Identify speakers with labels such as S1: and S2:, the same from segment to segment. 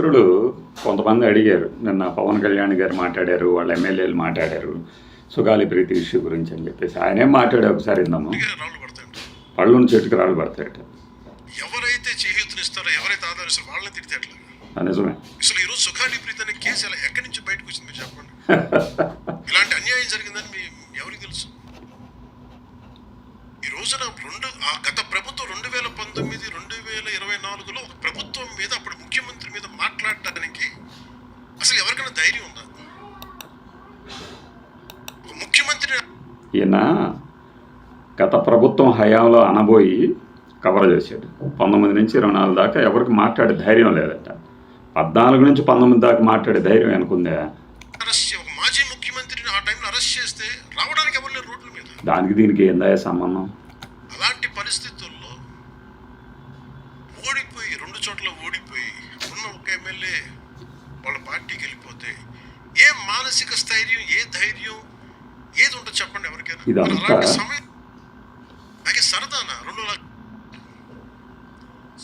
S1: మిత్రులు కొంతమంది అడిగారు, నిన్న పవన్ కళ్యాణ్ గారు మాట్లాడారు, వాళ్ళ ఎమ్మెల్యేలు మాట్లాడారు సుగాలి ప్రీతి ఇష్యూ గురించి అని చెప్పేసి. ఆయనేం మాట్లాడే ఒకసారి ఇందాము. పళ్ళు చెట్టుకు రాళ్ళు పడతాయట.
S2: ఎవరైతే చేయూతనిస్తారో, ఎవరైతే ఆధారిస్తారో వాళ్ళని తిడితే ఎట్లా?
S1: నిజమే.
S2: అసలు ఈరోజు సుగాలి ప్రీతి అనే కేసు ఎలా ఎక్కడి నుంచి బయటకు వచ్చింది మీరు చెప్పండి. ఇలాంటి అన్యాయం జరిగిందని ఎవరికి తెలుసు? ఈ రోజున గత ప్రభుత్వం 2019, 2024లో ఒక ప్రభుత్వం మీద, అప్పుడు ముఖ్యమంత్రి మీద మాట్లాడటానికి అసలు ఎవరికైనా ధైర్యం ఉందా? ముఖ్యమంత్రి
S1: ఈయన గత ప్రభుత్వం హయాంలో అనబోయి కవర్ చేశాడు. 19 నుంచి 24 దాకా ఎవరికి మాట్లాడే ధైర్యం లేదట. 14 నుంచి 19 దాకా మాట్లాడే ధైర్యం అనుకుందా?
S2: ఒక మాజీ ముఖ్యమంత్రిని ఆ టైంలో అరెస్ట్ చేస్తే రావడానికి ఎవరు లేరు రోడ్ల మీద.
S1: దానికి దీనికి ఏందా సంబంధం?
S2: అలాంటి పరిస్థితుల్లో ఓడిపోయి 2 చోట్ల ఓడిపోయి ఉన్న ఒక ఎమ్మెల్యే వాళ్ళ పార్టీకి వెళ్ళిపోతే ఏ మానసిక స్థైర్యం, ఏ ధైర్యం, ఏది ఉంటుంది చెప్పండి ఎవరికైనా? అలాంటి సమయం అలాగే సరదానా 2 లక్షలు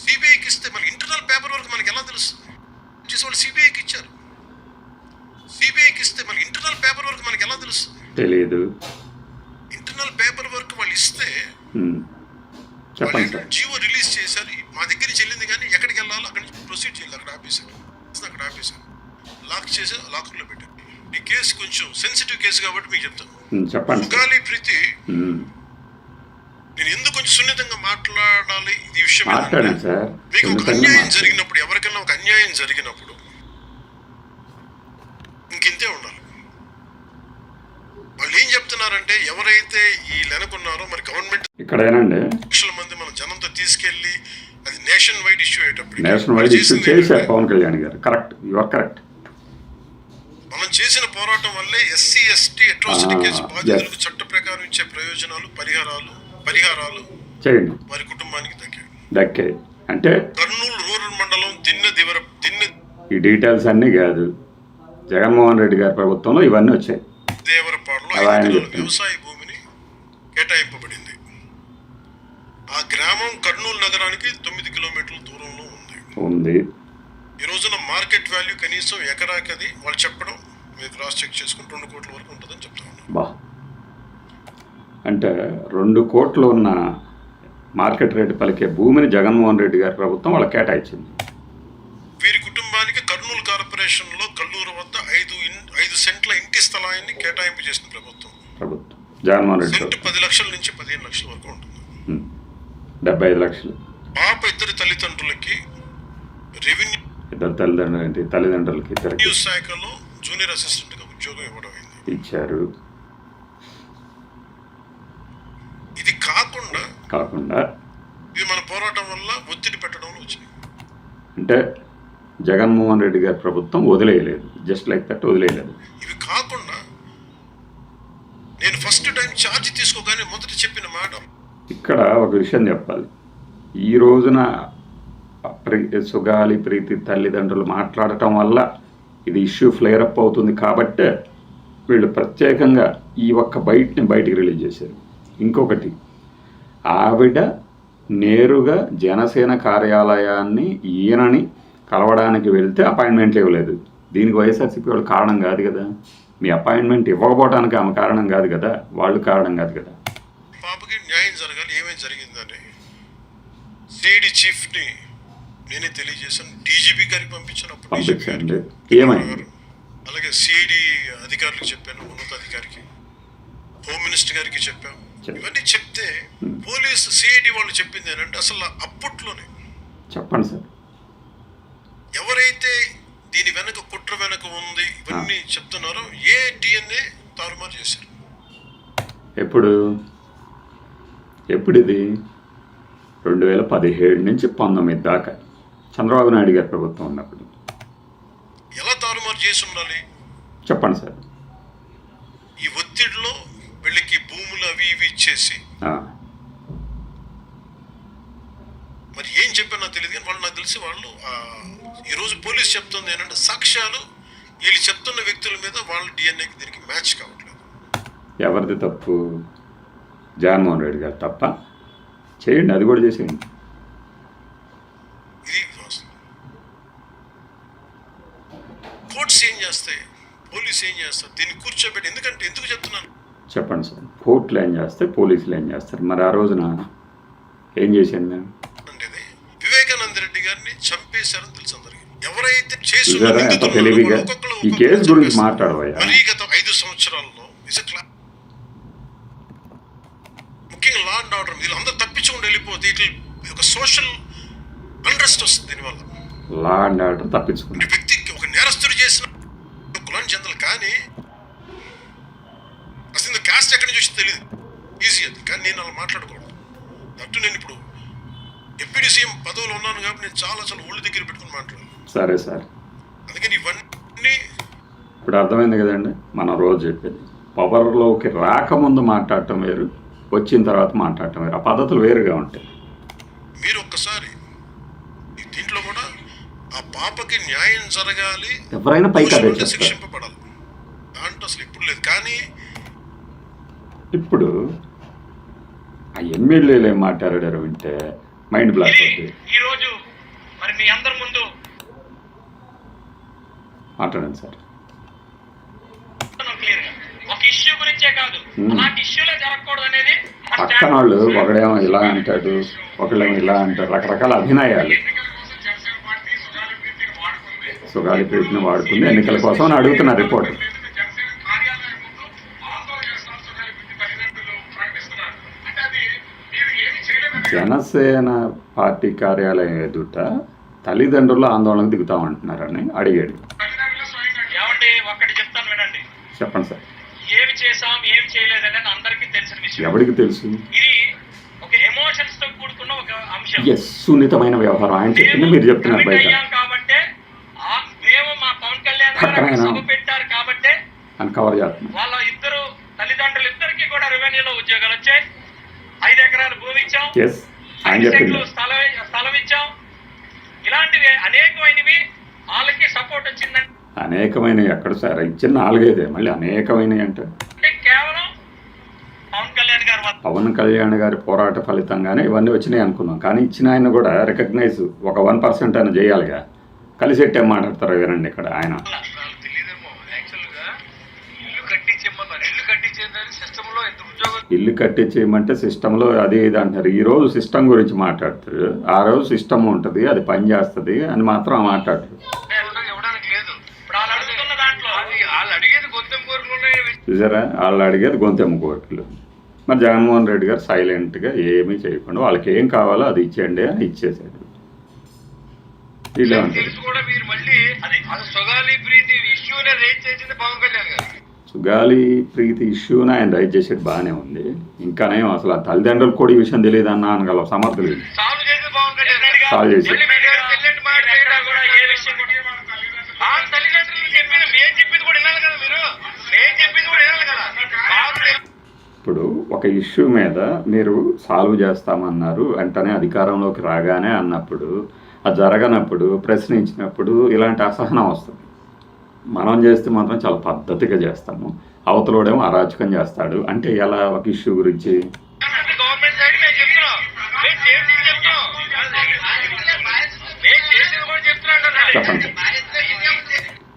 S2: సిబిఐకి ఇస్తే మళ్ళీ ఇంటర్నల్ పేపర్ వర్క్ మనకి ఎలా తెలుస్తుంది? వాళ్ళు సిబిఐకి ఇచ్చారు. సిబిఐకి ఇస్తే మళ్ళీ ఇంటర్నల్ పేపర్ వర్క్ మనకి ఎలా తెలుస్తుంది?
S1: తెలియదు.
S2: ఇంటర్నల్ పేపర్ వర్క్ వాళ్ళు ఇస్తే జీవో రిలీజ్ చేశారు, మా దగ్గర చెల్లింది, కానీ ఎక్కడికి వెళ్ళాలో అక్కడి నుంచి ప్రొసీడ్ చేయాలి. అక్కడ ఆపేశారు, లాక్ చేసి లాకర్లో పెట్టారు. ఈ కేసు కొంచెం సెన్సిటివ్ కేసు కాబట్టి మీకు చెప్తాను. సుగాలి ప్రీతి నేను ఎందుకు కొంచెం సున్నితంగా మాట్లాడాలి ఈ విషయం? మీకు ఒక అన్యాయం జరిగినప్పుడు, ఎవరికైనా ఒక అన్యాయం జరిగినప్పుడు ఇంకింతే ఉండాలి. వాళ్ళు ఏం చెప్తున్నారంటే, ఎవరైతే ఈ వెనకున్నారో మరి గవర్నమెంట్
S1: ఇక్కడేనండి
S2: లక్షల మంది మన జనంతో తీసుకెళ్లి అది నేషన్ వైడ్ ఇష్యూ అయ్యేటప్పుడు
S1: నేషన్ వైడ్ ఇష్యూ చేశారు పవన్ కళ్యాణ్ గారు. Correct, you are correct.
S2: మనం చేసిన పోరాటం వల్లే ఎస్సీ ఎస్టీ అట్రాసిటీ కేసు బాధితులకు చట్ట ప్రకారం ఇచ్చే ప్రయోజనాలు, పరిహారాలు
S1: చేయండి
S2: వారి కుటుంబానికి
S1: దక్కాయి. అంటే
S2: కర్నూలు రూరల్ మండలం
S1: ఈ డీటెయిల్స్ అన్నీ కాదు, జగన్మోహన్ రెడ్డి గారి ప్రభుత్వంలో ఇవన్నీ వచ్చాయి.
S2: దేవరపాడులో వ్యవసాయ భూమిని కేటాయింపబడింది. ఆ గ్రామం కర్నూలు నగరానికి 9 కిలోమీటర్ల దూరంలో ఉంది. ఈ రోజున మార్కెట్ వాల్యూ కనీసం ఎకరాకి అది వాళ్ళు చెప్పడం మీరు క్రాస్ చెక్ చేసుకుని 2 కోట్ల వరకు ఉంటుందని చెప్తా ఉన్నారు.
S1: అంటే 2 కోట్లు ఉన్న మార్కెట్ రేటు పలికే భూమిని జగన్మోహన్ రెడ్డి గారి ప్రభుత్వం వాళ్ళకి కేటాయించింది.
S2: వీరి కుటుంబానికి కర్నూలు కార్పొరేషన్లో కల్లూరు వద్ద 5 సెంట్ల ఇంటి స్థలాన్ని కేటాయింపు చేసిన ప్రభుత్వం.
S1: జగన్మోహన్ రెడ్డి
S2: సెంటు 10 లక్షల నుంచి 15 లక్షల వరకు ఉంటుంది.
S1: 75 లక్షలు.
S2: పాప ఇద్దరు తల్లిదండ్రులకి రెవెన్యూ
S1: తల్లిదండ్రులకి
S2: రెవెన్యూ శాఖలో జూనియర్ అసిస్టెంట్ గా ఉద్యోగం ఇవ్వడం
S1: ఇచ్చారు.
S2: ఇది కాకుండా ఇది మన పోరాటం వల్ల ఒత్తిడి పెట్టడంలో వచ్చింది.
S1: అంటే జగన్మోహన్ రెడ్డి గారి ప్రభుత్వం వదిలేయలేదు, జస్ట్ లైక్ దట్ వదిలేయలేదు.
S2: ఇవి కాకుండా నేను ఫస్ట్ టైం ఛార్జ్ తీసుకోగానే మొదట చెప్పిన మాట,
S1: ఇక్కడ ఒక విషయం చెప్పాలి. ఈ రోజున సుగాలి ప్రీతి తల్లిదండ్రులు మాట్లాడటం వల్ల ఇది ఇష్యూ ఫ్లేరప్ అవుతుంది కాబట్టే వీళ్ళు ప్రత్యేకంగా ఈ ఒక్క బయటికి రిలీజ్ చేశారు. ఇంకొకటి, ఆవిడ నేరుగా జనసేన కార్యాలయాన్ని ఈయనని కలవడానికి వెళ్తే అపాయింట్మెంట్ ఇవ్వలేదు. దీనికి వైఎస్ఆర్సీపీ వాళ్ళు కారణం కాదు కదా. మీ అపాయింట్మెంట్ ఇవ్వకపోవడానికి ఆమె కారణం కాదు కదా, వాళ్ళు కారణం కాదు కదా.
S2: పాపకి న్యాయం జరగాలి. ఏమేమి జరిగిందని సిఐడి చీఫ్ని నేనే తెలియజేశాను. డీజీపీ గారికి పంపించాను.
S1: ఏమైంది?
S2: అలాగే సిఐడి అధికారులకు చెప్పాను, ఉన్నతాధికారికి, హోమ్ మినిస్టర్ గారికి చెప్పాము. ఇవన్నీ చెప్తే పోలీసు సిఐడి వాళ్ళు చెప్పింది ఏంటంటే, అసలు అప్పట్లోనే
S1: చెప్పండి సార్,
S2: ఎవరైతే దీని వెనక కుట్ర వెనక ఉంది ఇవన్నీ చెప్తున్నారో ఏ డిఎన్ఏ తారుమారు చేశారు.
S1: ఎప్పుడు ఇది 2017 నుంచి 19 దాకా చంద్రబాబు నాయుడు గారి ప్రభుత్వం ఉన్నప్పుడు
S2: ఎలా తారుమారు చేసి ఉండాలి
S1: చెప్పండి సార్.
S2: ఈ ఒత్తిడిలో వీళ్ళకి భూములు అవి ఇవి ఇచ్చేసి మరి ఏం చెప్పానో తెలియదు, కానీ వాళ్ళు నాకు తెలిసి వాళ్ళు ఈరోజు పోలీసు చెప్తుంది ఏంటంటే, సాక్ష్యాలు వీళ్ళు చెప్తున్న వ్యక్తుల మీద వాళ్ళ డిఎన్ఏకి దీనికి మ్యాచ్ కావట్లేదు.
S1: ఎవరిది తప్పు? జగన్మోహన్ రెడ్డి గారు తప్ప? చేయండి, అది కూడా చేసేయండి.
S2: కోర్ట్స్ ఏం చేస్తాయి, పోలీస్ ఏం చేస్తారు? దీన్ని కూర్చోబెట్టి ఎందుకు చెప్తున్నాను
S1: చెప్పండి సార్. కోర్టులు ఏం చేస్తాయి, పోలీసులు ఏం చేస్తారు? మరి ఆ రోజున ఏం చేశాను నేను
S2: అంటే వివేకానంద రెడ్డి గారిని చంపేశారని తెలుసు అందరికి. ఎవరైతే చేసి
S1: చూసారా ఎంత తెలివిగా ఈ కేసు గురించి మాట్లాడవయ్యా.
S2: మరి గత 5 సంవత్సరాల్లో ముఖ్యంగా లా అండ్ ఆర్డర్ వీళ్ళందరూ తప్పించుకుంటూ వెళ్ళిపోతే ఇట్లా ఒక సోషల్ అన్రెస్ట్ వస్తుంది. దీనివల్ల
S1: లా అండ్ ఆర్డర్ తప్పించుకుంది.
S2: వ్యక్తికి ఒక నేరస్తుడు చేసిన కులాన్ని చెందాలి, కానీ అసలు క్యాస్ట్ ఎక్కడి నుంచి వచ్చి తెలియదు, ఈజీ అది. కానీ నేను అలా మాట్లాడకూడదు. అటు నేను ఇప్పుడు డిప్యూటీ సీఎం పదవులు ఉన్నాను కాబట్టి నేను చాలా ఒళ్ళు దగ్గర పెట్టుకుని మాట్లాడాను.
S1: సరే సార్,
S2: అందుకని ఇవన్నీ
S1: ఇప్పుడు అర్థమైంది కదండి. మనం రోజు చెప్పేది పవర్లోకి రాకముందు మాట్లాడటం వేరు, వచ్చిన తర్వాత మాట్లాడటం వేరు. ఆ పద్ధతులు వేరుగా ఉంటాయి.
S2: మీరు ఒక్కసారి దీంట్లో కూడా ఆ పాపకి న్యాయం జరగాలి,
S1: ఎవరైనా పైకి అదే చెప్తారు.
S2: శిక్షింపబడాలి, దాంట్లో అసలు ఇప్పుడు లేదు. కానీ
S1: ఇప్పుడు ఆ ఎమ్మెల్యేలు ఏం మాట్లాడారు వింటే మైండ్ బ్లాక్ అవుతుంది.
S3: ఈరోజు మరి మీ అందరి ముందు
S1: మాట్లాడండి సార్.
S3: క్లియర్గా ఒక ఇష్యూ గురించే కాదు, అలాంటి ఇష్యూలే జరగకూడదు అనేది
S1: పక్కన వాళ్ళు ఒకడేమో ఇలా అంటాడు, ఒకళ్ళేమో ఇలా అంటారు. రకరకాల అభినయాలు. సుగాలి ప్రీతిని వాడుకుంది ఎన్నికల కోసం అని అడుగుతున్నారు రిపోర్ట్. జనసేన పార్టీ కార్యాలయం ఎదుట తల్లిదండ్రులు ఆందోళనకు దిగుతామంటున్నారని అడిగాడు.
S3: ఏమండి ఒక్కటి చెప్తాను వినండి.
S1: చెప్పండి సార్.
S3: ఏమి చేసాం ఏం చేయలేదని అందరికీ తెలిసిన విషయం.
S1: ఎవరికి తెలుసు?
S3: ఇది ఒక ఎమోషన్స్ తో కూడుకున్న ఒక అంశం.
S1: ఎస్, సున్నితమైన వ్యవహారం. ఆయన చెప్పింది మీరు చెప్తున్నారు బయట.
S3: కాబట్టి మేము మా పవన్ కళ్యాణ్ గారు సభ పెట్టారు కాబట్టి
S1: అని కవర్ చేస్తున్నారు.
S3: వాళ్ళ ఇద్దరు తల్లిదండ్రులు ఇద్దరికి కూడా రెవెన్యూలో ఉద్యోగాలు వచ్చాయి. 5 ఎకరాలు భూమి ఇచ్చాం,
S1: ఎస్ ఆయన
S3: 5
S1: చెప్పింది.
S3: సెంట్లు స్థలం ఇచ్చాం. ఇలాంటివి అనేకమైనవి వాళ్ళకి సపోర్ట్ వచ్చిందంటే
S1: అనేకమైనవి ఎక్కడ సార్ ఇచ్చిన 4-5 మళ్ళీ అనేకమైనవి అంటే
S3: కేవలం
S1: పవన్ కళ్యాణ్ గారి పోరాట ఫలితంగానే ఇవన్నీ వచ్చినాయి అనుకున్నాం. కానీ ఇచ్చిన ఆయన కూడా రికగ్నైజ్ ఒక 1% అయినా చేయాలిగా. కలిసెట్టి ఏం మాట్లాడతారో వినండి ఇక్కడ ఆయన. ఇల్లు కట్టించేయమంటే సిస్టంలో అది ఇది అంటారు. ఈరోజు సిస్టమ్ గురించి మాట్లాడతారు, ఆ రోజు సిస్టమ్ ఉంటుంది, అది పని చేస్తుంది అని మాత్రం మాట్లాడతారు. చూసారా, వాళ్ళు అడిగేది గొంతెమ్మ కోరికలు. మరి జగన్మోహన్ రెడ్డి గారు సైలెంట్గా ఏమీ చేయకుండా వాళ్ళకి ఏం కావాలో అది ఇచ్చేయండి అని ఇచ్చేసాడు. సుగాలి ప్రీతి ఇష్యూని ఆయన రైజ్ చేసేది బాగానే ఉంది. ఇంకానేం అసలు ఆ తల్లిదండ్రులకు కూడా ఈ విషయం తెలియదు అన్న అనగల సమర్థులు సాల్వ్ చేసి ఇప్పుడు ఒక ఇష్యూ మీద మీరు సాల్వ్ చేస్తామన్నారు, వెంటనే అధికారంలోకి రాగానే అన్నప్పుడు, అది జరగనప్పుడు, ప్రశ్నించినప్పుడు ఇలాంటి అసహనం వస్తుంది. మనం చేస్తే మాత్రం చాలా పద్ధతిగా చేస్తాము, అవతలోడేమో అరాచకం చేస్తాడు. అంటే ఎలా ఒక ఇష్యూ గురించి చెప్పండి.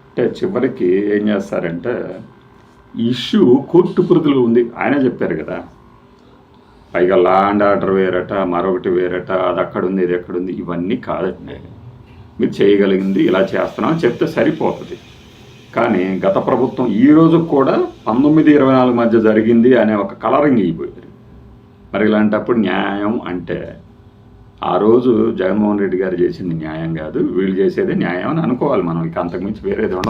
S1: అంటే చివరికి ఏం చేస్తారంటే ఇష్యూ కోర్టు పరిధిలో ఉంది, ఆయనే చెప్పారు కదా. పైగా లా అండ్ ఆర్డర్ వేరట, మరొకటి వేరట, అది అక్కడుంది ఇది ఎక్కడుంది, ఇవన్నీ కాదండి. మీరు చేయగలిగింది ఇలా చేస్తున్నాం చెప్తే సరిపోతుంది. కానీ గత ప్రభుత్వం ఈ రోజు కూడా 19-24 మధ్య జరిగింది అనే ఒక కలరింగ్ ఇవ్వబోయారు. మరి ఇలాంటప్పుడు న్యాయం అంటే ఆ రోజు జగన్మోహన్ రెడ్డి గారు చేసింది న్యాయం కాదు, వీళ్ళు చేసేది న్యాయం అని అనుకోవాలి మనం. ఇక అంతకుమించి వేరేది ఉండదు.